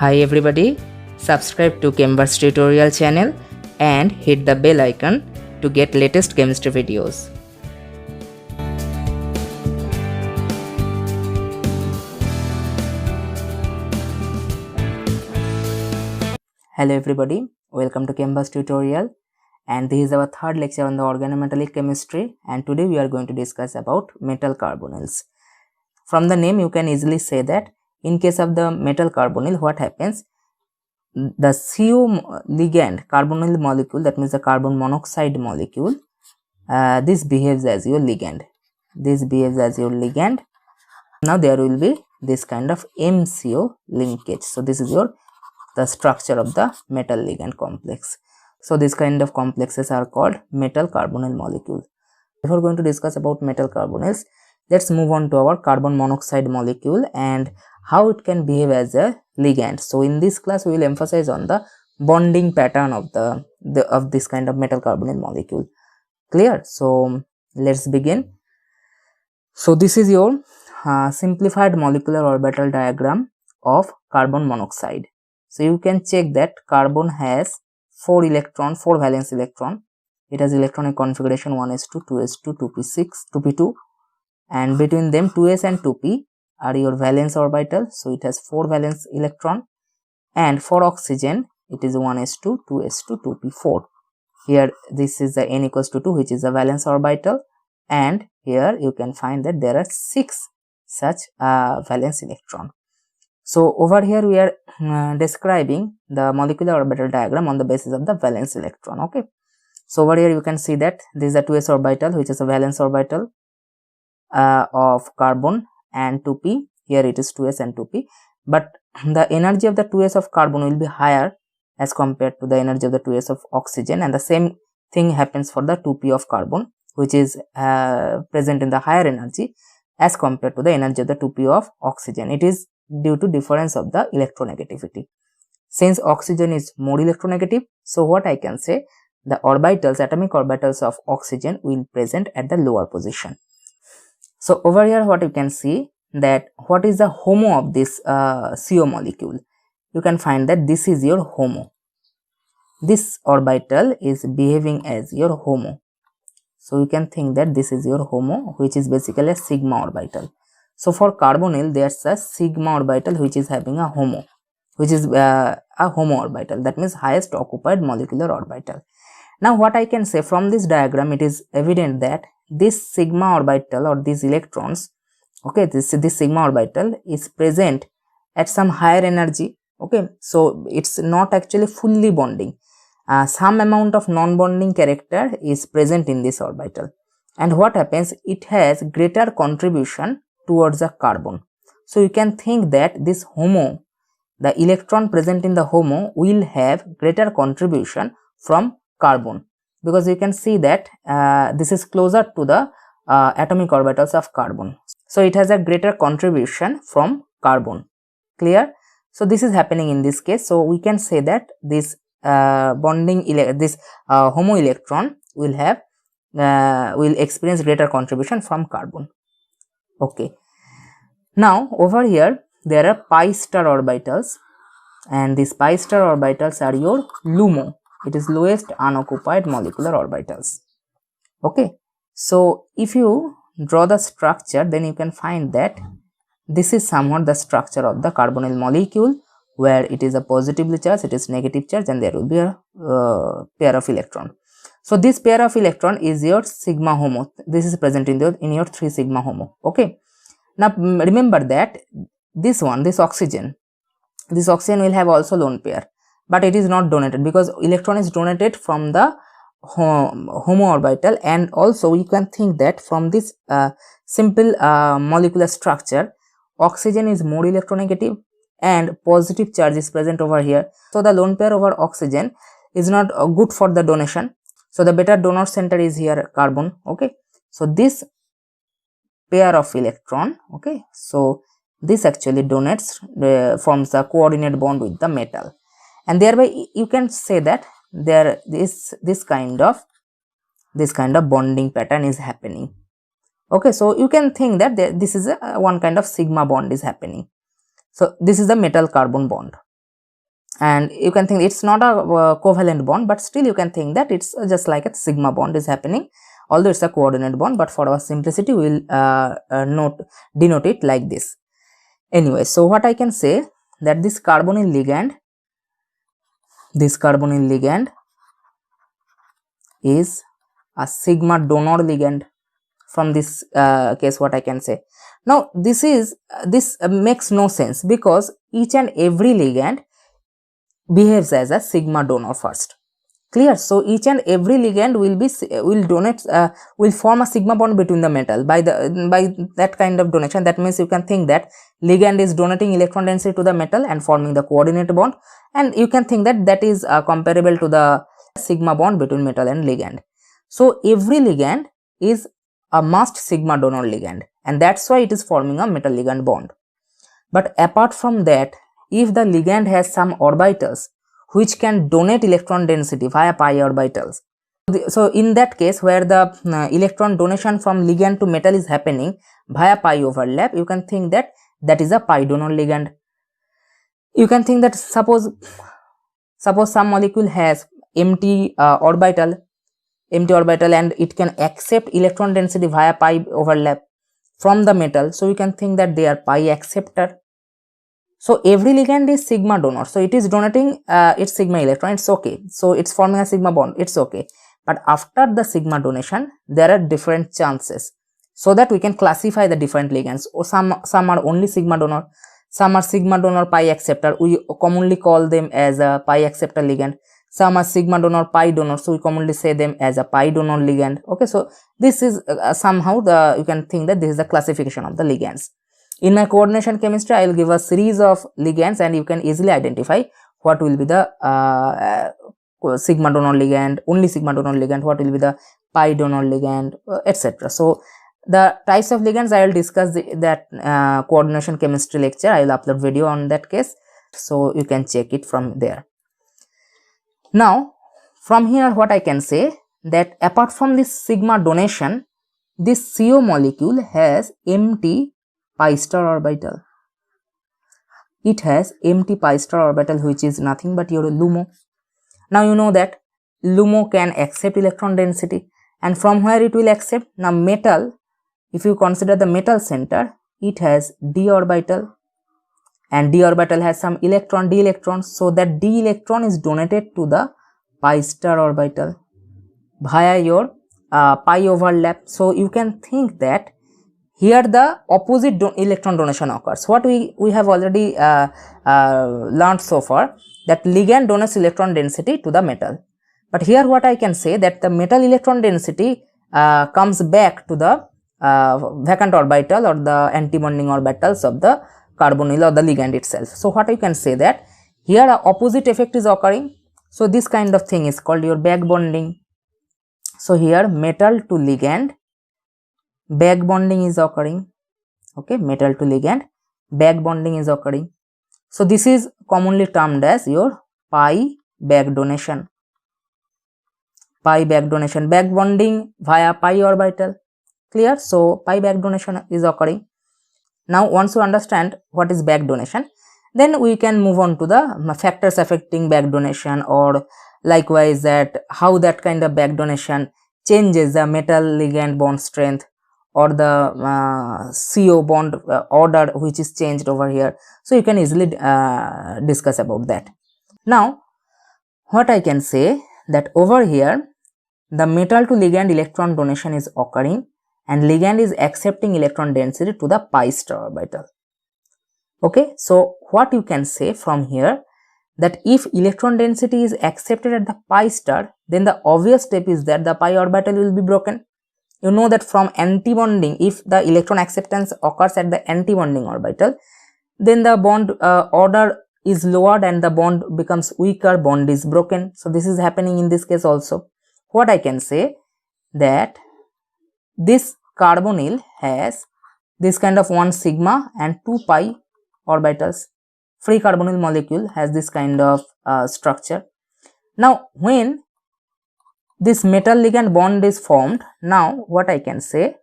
Hi everybody, subscribe to Chemverse tutorial channel and hit the bell icon to get latest chemistry videos. Hello everybody, welcome to Chemverse tutorial, and this is our third lecture on the organometallic chemistry, and today we are going to discuss about metal carbonyls. From the name you can easily say that in case of the metal carbonyl, what happens? The CO ligand carbonyl molecule, that means the carbon monoxide molecule, this behaves as your ligand. Now there will be this kind of MCO linkage. So this is the structure of the metal ligand complex. So this kind of complexes are called metal carbonyl molecule. Before going to discuss about metal carbonyls, let's move on to our carbon monoxide molecule and how it can behave as a ligand. So in this class we will emphasize on the bonding pattern of this kind of metal carbonyl molecule. Clear? So let's begin. So this is your simplified molecular orbital diagram of carbon monoxide. So you can check that carbon has 4 valence electron. It has electronic configuration 1s2, 2s2, 2p6, 2p2, and between them 2s and 2p are your valence orbital. So it has 4 valence electron, and for oxygen it is 1s2, 2s2, 2p4. Here this is the n equals to 2, which is the valence orbital, and here you can find that there are 6 such valence electron. So over here we are describing the molecular orbital diagram on the basis of the valence electron. Okay, so over here you can see that this is a 2s orbital, which is a valence orbital of carbon, and 2p, here it is 2s and 2p, but the energy of the 2s of carbon will be higher as compared to the energy of the 2s of oxygen, and the same thing happens for the 2p of carbon, which is present in the higher energy as compared to the energy of the 2p of oxygen. It is due to difference of the electronegativity. Since oxygen is more electronegative, so what I can say, the orbitals, atomic orbitals of oxygen will present at the lower position. So over here what you can see, that what is the HOMO of this CO molecule? You can find that this is your HOMO. This orbital is behaving as your HOMO. So you can think that this is your HOMO, which is basically a sigma orbital. So for carbonyl there's a sigma orbital which is having a HOMO, which is a HOMO orbital, that means highest occupied molecular orbital. Now what I can say from this diagram, it is evident that this sigma orbital or these electrons, okay, this sigma orbital is present at some higher energy. Okay, so it's not actually fully bonding. Some amount of non-bonding character is present in this orbital, and what happens, it has greater contribution towards the carbon. So you can think that this HOMO, the electron present in the HOMO will have greater contribution from carbon, because you can see that this is closer to the atomic orbitals of carbon, so it has a greater contribution from carbon. Clear? So this is happening in this case. So we can say that this HOMO electron will experience greater contribution from carbon. Okay, now over here there are pi star orbitals, and these pi star orbitals are your LUMO. It is lowest unoccupied molecular orbitals. Okay, so if you draw the structure, then you can find that this is somewhat the structure of the carbonyl molecule, where it is a positively charged, it is negative charge, and there will be a pair of electron. So this pair of electron is your sigma HOMO. This is present in your 3 sigma HOMO. Okay, now remember that this oxygen will have also lone pair, but it is not donated because electron is donated from the HOMO orbital, and also you can think that from this simple molecular structure, oxygen is more electronegative and positive charge is present over here. So the lone pair over oxygen is not good for the donation. So the better donor center is here carbon. Okay, so this pair of electron, okay, so this actually donates, forms a coordinate bond with the metal, and thereby you can say that there this kind of bonding pattern is happening. Okay, so you can think that this is one kind of sigma bond is happening. So this is the metal carbon bond. and you can think it's not a covalent bond, but still you can think that it's just like a sigma bond is happening, although it's a coordinate bond, but for our simplicity we will denote it like this. Anyway, so what I can say that this carbonyl ligand is a sigma donor ligand. From this case, what I can say now, this makes no sense, because each and every ligand behaves as a sigma donor first. Clear? So each and every ligand will form a sigma bond between the metal by that kind of donation. That means you can think that ligand is donating electron density to the metal and forming the coordinate bond, and you can think that that is comparable to the sigma bond between metal and ligand. So every ligand is a must sigma donor ligand, and that's why it is forming a metal ligand bond. But apart from that, if the ligand has some orbitals which can donate electron density via pi orbitals, so in that case where the electron donation from ligand to metal is happening via pi overlap, you can think that that is a pi donor ligand. You can think that suppose some molecule has empty orbital and it can accept electron density via pi overlap from the metal, so you can think that they are pi acceptor. So every ligand is sigma donor, so it is donating its sigma electron, it's okay, so it's forming a sigma bond, it's okay. But after the sigma donation, there are different chances, so that we can classify the different ligands. Or some are only sigma donor, some are sigma donor pi acceptor, we commonly call them as a pi acceptor ligand. Some are sigma donor pi donor, so we commonly say them as a pi donor ligand. Okay, so this is somehow you can think that this is the classification of the ligands. In my coordination chemistry, I will give a series of ligands, and you can easily identify what will be the sigma donor ligand, only sigma donor ligand, what will be the pi donor ligand, etc. So the types of ligands I will discuss that coordination chemistry lecture. I will upload video on that case, so you can check it from there. Now from here, what I can say that apart from this sigma donation, this CO molecule has empty pi star orbital. It has empty pi star orbital, which is nothing but your LUMO. Now you know that LUMO can accept electron density, and from where it will accept? Now metal, if you consider the metal center, it has d orbital, and d orbital has some electron, d electrons, so that d electron is donated to the pi star orbital via your pi overlap. So you can think that here the opposite electron donation occurs. What we have already learned so far, that ligand donates electron density to the metal, but here what I can say that the metal electron density comes back to the vacant orbital or the antibonding orbitals of the carbonyl or the ligand itself. So what you can say that here a opposite effect is occurring, so this kind of thing is called your back bonding. So here metal to ligand back bonding is occurring. Okay, metal to ligand back bonding is occurring. So this is commonly termed as your pi back donation. Pi back donation, back bonding via pi orbital. Clear? So pi back donation is occurring. Now once you understand what is back donation, then we can move on to the factors affecting back donation, or likewise that how that kind of back donation changes the metal ligand bond strength, or the CO bond order which is changed over here. So you can easily discuss about that. Now what I can say that over here the metal to ligand electron donation is occurring, and ligand is accepting electron density to the pi star orbital. Okay, so what you can say from here, that if electron density is accepted at the pi star, then the obvious step is that the pi orbital will be broken. You know that from antibonding, if the electron acceptance occurs at the antibonding orbital, then the bond order is lowered and the bond becomes weaker, bond is broken. So this is happening in this case also. What I can say that this carbonyl has this kind of 1 sigma and 2 pi orbitals. Free carbonyl molecule has this kind of structure. Now when this metal ligand bond is formed, now what I can say,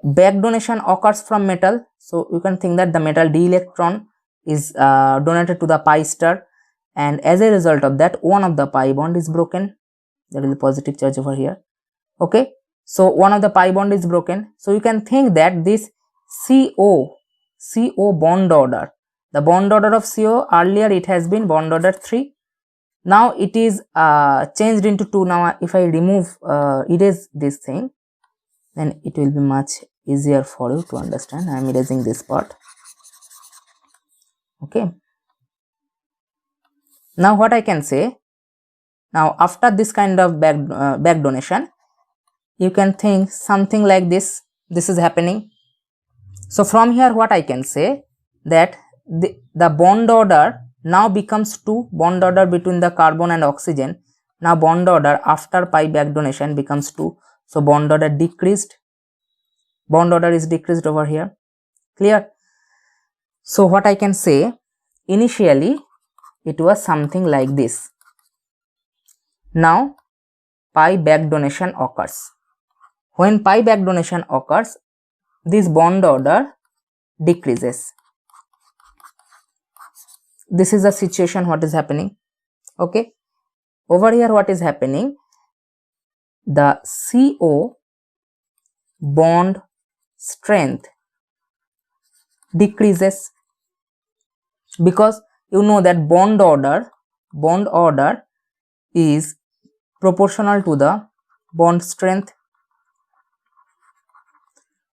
back donation occurs from metal, so you can think that the metal d electron is donated to the pi star, and as a result of that, one of the pi bond is broken. There is a positive charge over here. Okay, so one of the pi bond is broken. So you can think that this CO bond order, the bond order of CO, earlier it has been bond order 3. Now it is changed into 2. Now if I remove erase this thing, then it will be much easier for you to understand. I am erasing this part. Okay, now what I can say, now after this kind of back donation, you can think something like this. This is happening. So from here what I can say, that the bond order now becomes 2, bond order between the carbon and oxygen. Now bond order after pi back donation becomes 2. So bond order decreased. Bond order is decreased over here. Clear? So what I can say, initially it was something like this. Now pi back donation occurs. When pi back donation occurs, this bond order decreases. This is the situation what is happening. Okay, over here what is happening, the CO bond strength decreases, because you know that bond order is proportional to the bond strength.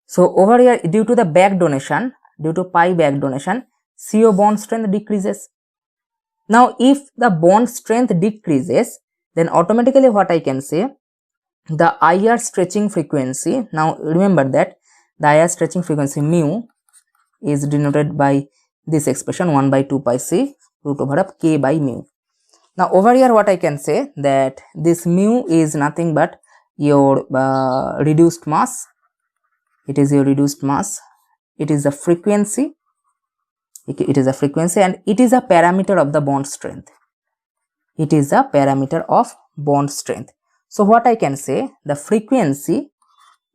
So over here, due to the back donation, due to pi back donation, CO bond strength decreases. Now if the bond strength decreases, then automatically what I can say, the IR stretching frequency, now remember that the IR stretching frequency mu is denoted by this expression 1 by 2 pi c root over of k by mu. Now over here what I can say, that this mu is nothing but your reduced mass. It is your reduced mass. It is a frequency. It is a frequency, and it is a parameter of the bond strength. It is a parameter of bond strength. So what I can say, the frequency,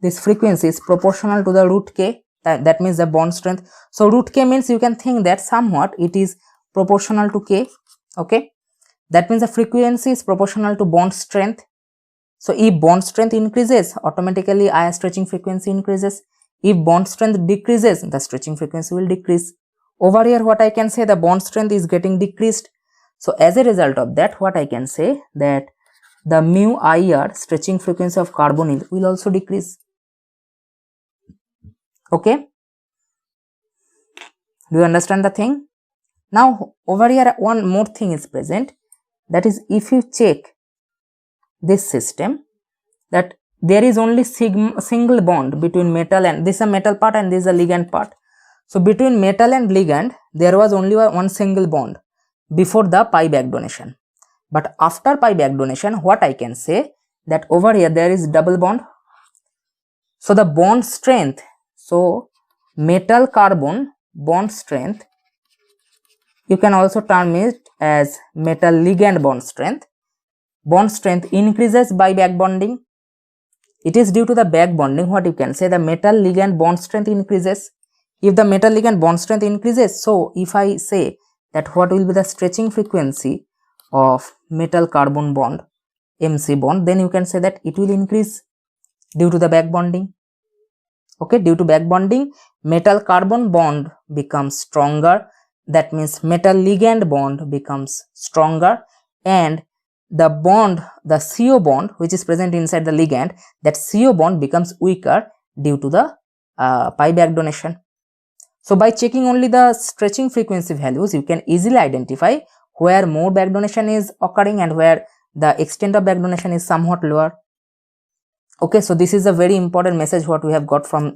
this frequency is proportional to the root k. That means the bond strength. So root k means you can think that somewhat it is proportional to k. Okay, that means the frequency is proportional to bond strength. So if bond strength increases, automatically IR stretching frequency increases. If bond strength decreases, the stretching frequency will decrease. Over here what I can say, the bond strength is getting decreased. So as a result of that, what I can say, that the mu IR stretching frequency of carbonyl will also decrease. Okay, do you understand the thing? Now over here one more thing is present, that is, if you check this system, that there is only single bond between metal, and this is a metal part and this is a ligand part. So between metal and ligand there was only one single bond before the pi back donation. But after pi back donation, what I can say, that over here there is double bond. So the bond strength, so metal carbon bond strength, you can also term it as metal ligand bond strength. Bond strength increases by back bonding. It is due to the back bonding, what you can say, the metal ligand bond strength increases. If the metal ligand bond strength increases, so if I say that what will be the stretching frequency of metal carbon bond, MC bond, then you can say that it will increase due to the back bonding. Okay, due to back bonding, metal carbon bond becomes stronger. That means metal ligand bond becomes stronger, and the bond, the CO bond which is present inside the ligand, that CO bond becomes weaker due to the pi back donation. So by checking only the stretching frequency values, you can easily identify where more back donation is occurring and where the extent of back donation is somewhat lower. Okay, so this is a very important message what we have got from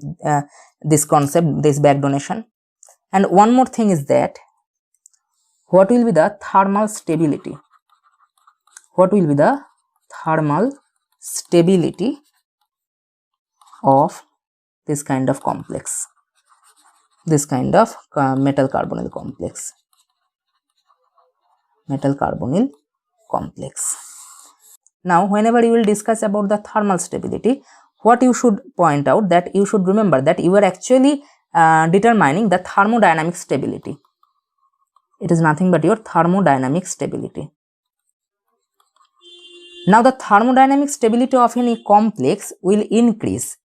this concept, this back donation. And one more thing is that, what will be the thermal stability? What will be the thermal stability of this kind of complex, this kind of metal carbonyl complex? Metal carbonyl complex. Now whenever you will discuss about the thermal stability, what you should point out, that you should remember that you are actually determining the thermodynamic stability. It is nothing but your thermodynamic stability. Now the thermodynamic stability of any complex will increase.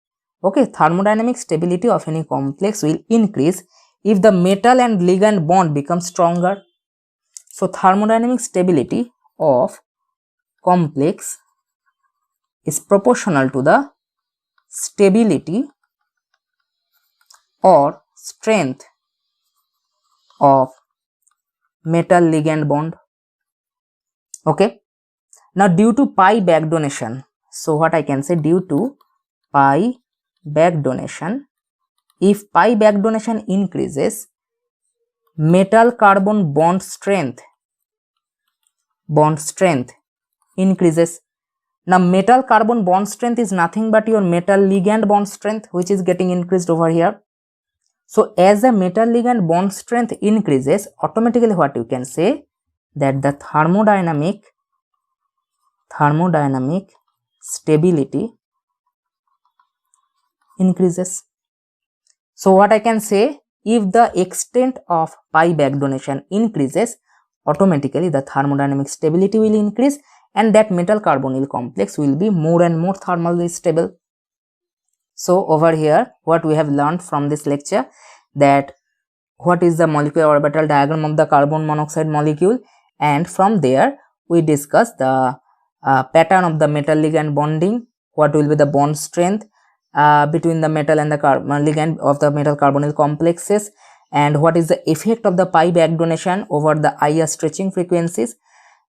Okay, thermodynamic stability of any complex will increase if the metal and ligand bond becomes stronger. So thermodynamic stability of complex is proportional to the stability or strength of metal ligand bond. Okay. Now due to pi back donation, so what I can say, due to pi back donation, if pi back donation increases, metal carbon bond strength increases. Now metal carbon bond strength is nothing but your metal ligand bond strength, which is getting increased over here. So as the metal ligand bond strength increases, automatically what you can say, that the thermodynamic stability increases. So what I can say, if the extent of pi back donation increases, automatically the thermodynamic stability will increase and that metal carbonyl complex will be more and more thermally stable. So over here what we have learned from this lecture, that what is the molecular orbital diagram of the carbon monoxide molecule, and from there we discuss the pattern of the metal ligand bonding, what will be the bond strength between the metal and the ligand of the metal carbonyl complexes, and what is the effect of the pi back donation over the IR stretching frequencies.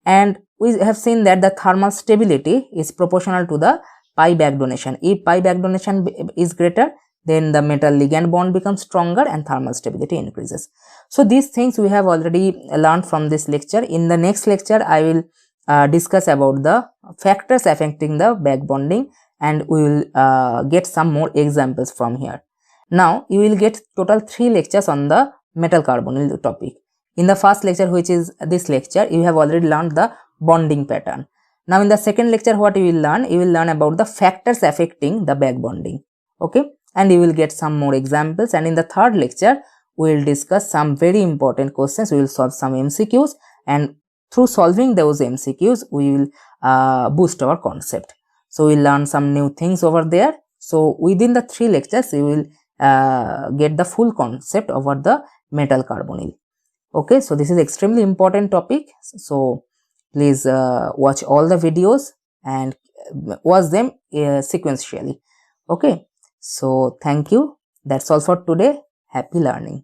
And we have seen that the thermal stability is proportional to the pi back donation. If pi back donation is greater, then the metal ligand bond becomes stronger and thermal stability increases. So these things we have already learned from this lecture. In the next lecture I will discuss about the factors affecting the back bonding, and we will get some more examples from here. Now you will get total 3 lectures on the metal carbonyl topic. In the first lecture, which is this lecture, you have already learned the bonding pattern. Now in the second lecture, what you will learn about the factors affecting the back bonding. Okay, and you will get some more examples. And in the third lecture, we will discuss some very important questions. We will solve some MCQs, and through solving those MCQs, we will boost our concept. So we will learn some new things over there. So within the 3 lectures, you will get the full concept over the metal carbonyl. Okay, so this is extremely important topic. So please watch all the videos and watch them sequentially. Okay, so thank you. That's all for today. Happy learning.